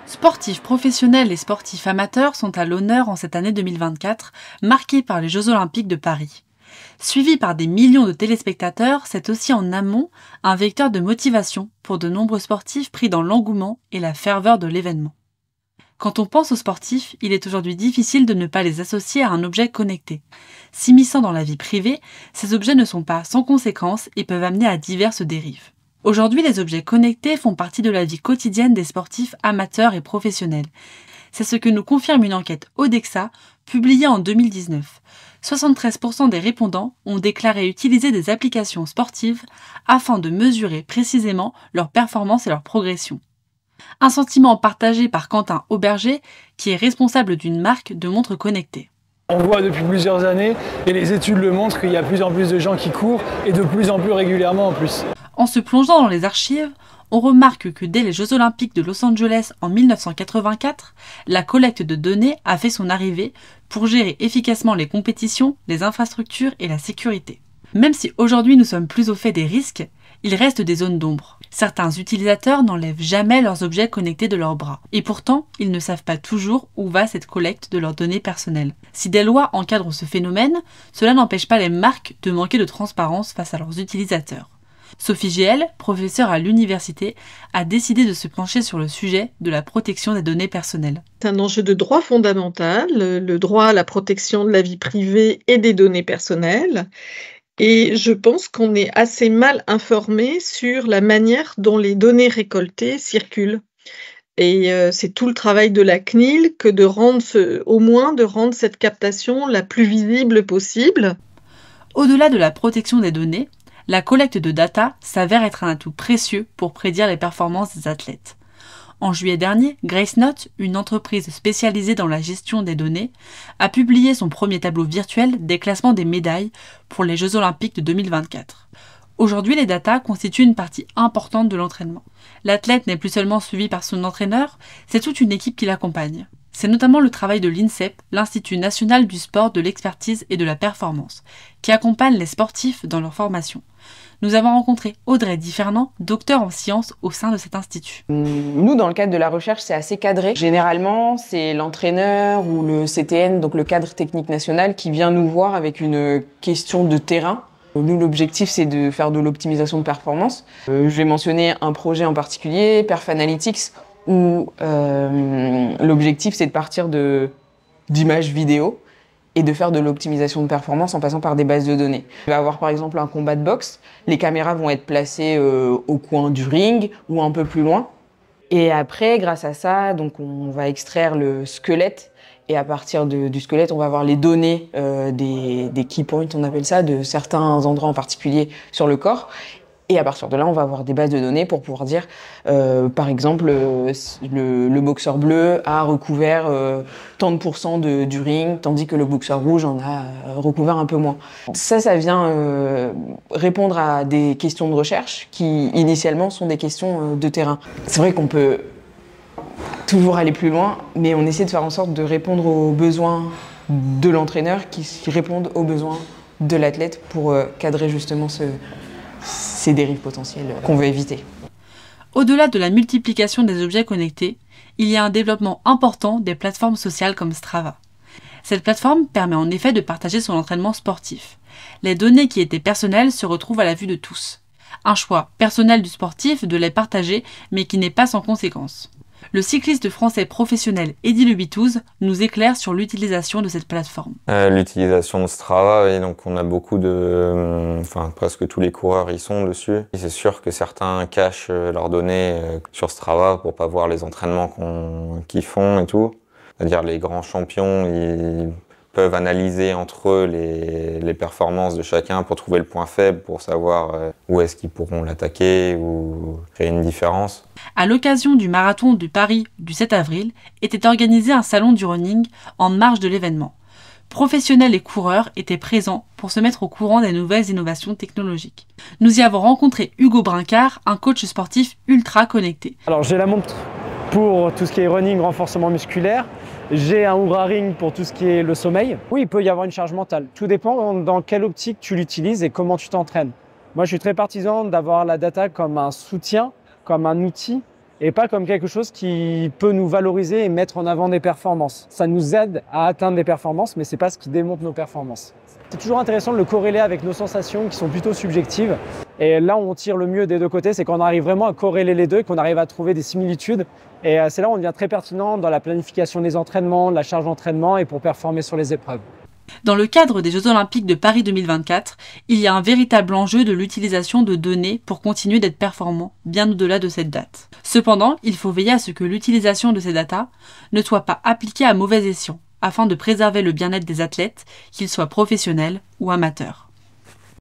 Sportifs professionnels et sportifs amateurs sont à l'honneur en cette année 2024, marquée par les Jeux Olympiques de Paris. Suivi par des millions de téléspectateurs, c'est aussi en amont un vecteur de motivation pour de nombreux sportifs pris dans l'engouement et la ferveur de l'événement. Quand on pense aux sportifs, il est aujourd'hui difficile de ne pas les associer à un objet connecté. S'immisçant dans la vie privée, ces objets ne sont pas sans conséquences et peuvent amener à diverses dérives. Aujourd'hui, les objets connectés font partie de la vie quotidienne des sportifs amateurs et professionnels. C'est ce que nous confirme une enquête Odexa publiée en 2019. 73% des répondants ont déclaré utiliser des applications sportives afin de mesurer précisément leur performance et leur progression. Un sentiment partagé par Quentin Auberger, qui est responsable d'une marque de montres connectées. On voit depuis plusieurs années, et les études le montrent, qu'il y a de plus en plus de gens qui courent, et de plus en plus régulièrement en plus. En se plongeant dans les archives, on remarque que dès les Jeux Olympiques de Los Angeles en 1984, la collecte de données a fait son arrivée pour gérer efficacement les compétitions, les infrastructures et la sécurité. Même si aujourd'hui nous sommes plus au fait des risques, il reste des zones d'ombre. Certains utilisateurs n'enlèvent jamais leurs objets connectés de leurs bras. Et pourtant, ils ne savent pas toujours où va cette collecte de leurs données personnelles. Si des lois encadrent ce phénomène, cela n'empêche pas les marques de manquer de transparence face à leurs utilisateurs. Sophie Géel, professeure à l'université, a décidé de se pencher sur le sujet de la protection des données personnelles. C'est un enjeu de droit fondamental, le droit à la protection de la vie privée et des données personnelles. Et je pense qu'on est assez mal informé sur la manière dont les données récoltées circulent. Et c'est tout le travail de la CNIL que de rendre cette captation la plus visible possible. Au-delà de la protection des données, la collecte de data s'avère être un atout précieux pour prédire les performances des athlètes. En juillet dernier, GraceNote, une entreprise spécialisée dans la gestion des données, a publié son premier tableau virtuel des classements des médailles pour les Jeux Olympiques de 2024. Aujourd'hui, les datas constituent une partie importante de l'entraînement. L'athlète n'est plus seulement suivi par son entraîneur, c'est toute une équipe qui l'accompagne. C'est notamment le travail de l'INSEP, l'Institut national du sport, de l'expertise et de la performance, qui accompagne les sportifs dans leur formation. Nous avons rencontré Audrey Differnand, docteur en sciences au sein de cet institut. Nous, dans le cadre de la recherche, c'est assez cadré. Généralement, c'est l'entraîneur ou le CTN, donc le cadre technique national, qui vient nous voir avec une question de terrain. Nous, l'objectif, c'est de faire de l'optimisation de performance. Je vais mentionner un projet en particulier, Perf-Analytics, où l'objectif, c'est de partir d'images vidéo et de faire de l'optimisation de performance en passant par des bases de données. Il va y avoir par exemple un combat de boxe, les caméras vont être placées au coin du ring ou un peu plus loin. Et après, grâce à ça, donc on va extraire le squelette et à partir du squelette, on va avoir les données des key points, on appelle ça, de certains endroits en particulier sur le corps. Et à partir de là, on va avoir des bases de données pour pouvoir dire, par exemple, le boxeur bleu a recouvert tant de pourcents du ring, tandis que le boxeur rouge en a recouvert un peu moins. Ça vient répondre à des questions de recherche qui, initialement, sont des questions de terrain. C'est vrai qu'on peut toujours aller plus loin, mais on essaie de faire en sorte de répondre aux besoins de l'entraîneur qui répondent aux besoins de l'athlète pour cadrer justement ces dérives potentielles qu'on veut éviter. Au-delà de la multiplication des objets connectés, il y a un développement important des plateformes sociales comme Strava. Cette plateforme permet en effet de partager son entraînement sportif. Les données qui étaient personnelles se retrouvent à la vue de tous. Un choix personnel du sportif de les partager, mais qui n'est pas sans conséquences. Le cycliste français professionnel Eddy Le Bitouze nous éclaire sur l'utilisation de cette plateforme. L'utilisation de Strava, et donc on a beaucoup presque tous les coureurs y sont dessus. Et c'est sûr que certains cachent leurs données sur Strava pour pas voir les entraînements qu'ils font et tout. C'est-à-dire les grands champions, ils peuvent analyser entre eux les performances de chacun pour trouver le point faible, pour savoir où est-ce qu'ils pourront l'attaquer ou créer une différence. À l'occasion du marathon de Paris du 7 avril, était organisé un salon du running en marge de l'événement. Professionnels et coureurs étaient présents pour se mettre au courant des nouvelles innovations technologiques. Nous y avons rencontré Hugo Brincard, un coach sportif ultra connecté. Alors j'ai la montre pour tout ce qui est running, renforcement musculaire. J'ai un Oura Ring pour tout ce qui est le sommeil. Oui, il peut y avoir une charge mentale. Tout dépend dans quelle optique tu l'utilises et comment tu t'entraînes. Moi, je suis très partisan d'avoir la data comme un soutien, comme un outil et pas comme quelque chose qui peut nous valoriser et mettre en avant des performances. Ça nous aide à atteindre des performances, mais c'est pas ce qui démontre nos performances. C'est toujours intéressant de le corréler avec nos sensations qui sont plutôt subjectives. Et là où on tire le mieux des deux côtés, c'est quand on arrive vraiment à corréler les deux, qu'on arrive à trouver des similitudes. Et c'est là où on devient très pertinent dans la planification des entraînements, de la charge d'entraînement et pour performer sur les épreuves. Dans le cadre des Jeux Olympiques de Paris 2024, il y a un véritable enjeu de l'utilisation de données pour continuer d'être performant, bien au-delà de cette date. Cependant, il faut veiller à ce que l'utilisation de ces datas ne soit pas appliquée à mauvais escient, afin de préserver le bien-être des athlètes, qu'ils soient professionnels ou amateurs.